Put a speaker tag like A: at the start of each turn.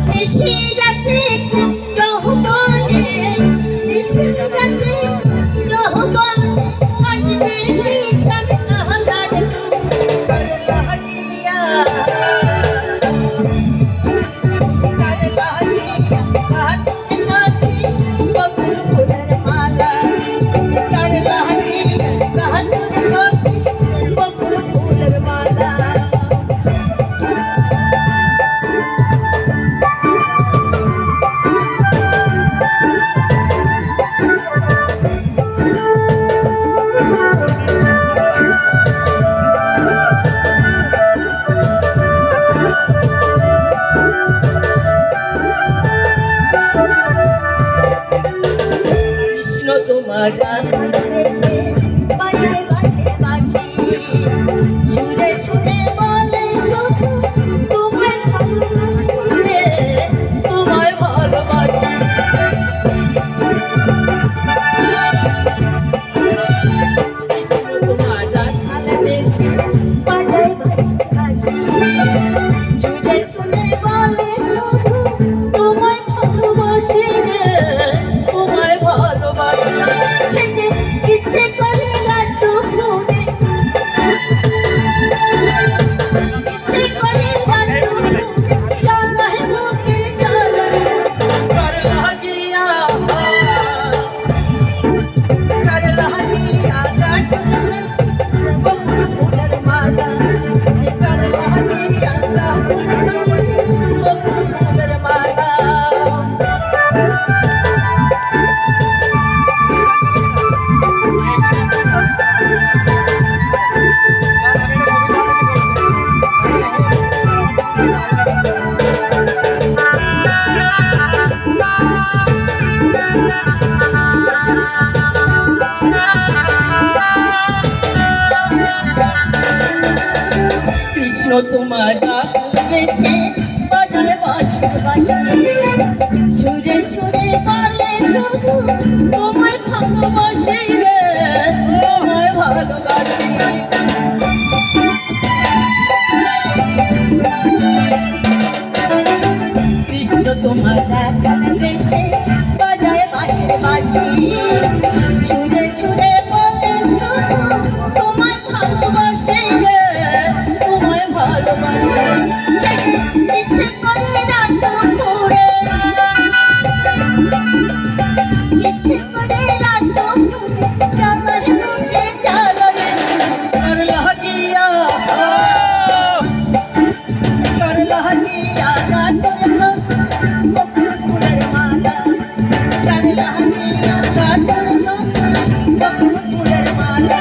A: নিশিরাতে যৌবনে নিশিরাতে যৌবনে আসবে নিশান কাহালার কর লাগিয়া হাতে সাথে বকুল ফুলের মালা কর লাগিয়া হাতে সাথে বকুল ফুলের মালা তোমার বাজায় বাসে বাসি সুরে সুরে বলে শুধু তোমায় ভালোবাসি তোমায় ভালোবাসি তোমার রাখাল বেশি বাজায় বাসে বাসি সুরে সুরে বলে শুধু তোমায় ভালোবাসি তোমায় ভালোবাসি ইচ্ছে করে রাত ঘুরে ইচ্ছে করে রাত ঘুরে জ্বালায় বুকের জ্বালায় কর লাগিয়া বকুল ফুলের মালা কর লাগিয়া বকুল ফুলের মালা কৃষ্ণ তোমার বেশে বাজায় বাসে বাসি সুরে সুরে বলে শুধু তোমায় ভালোবাসি রে তোমায় ভালোবাসি কৃষ্ণ তোমার বেশে বাজায় বাসে বাসি সুরে সুরে বলে শুধু তোমায় ভালোবাসি রে তোমায় ভালোবাসি ইচ্ছে করে রাত ঘুরে ইচ্ছে করে রাত ঘুরে জ্বালায় বুকে জ্বালায় কর লাগিয়া গাছের সাথে বকুল ফুলের মালা কর লাগিয়া গাছের সাথে বকুল ফুলের মালা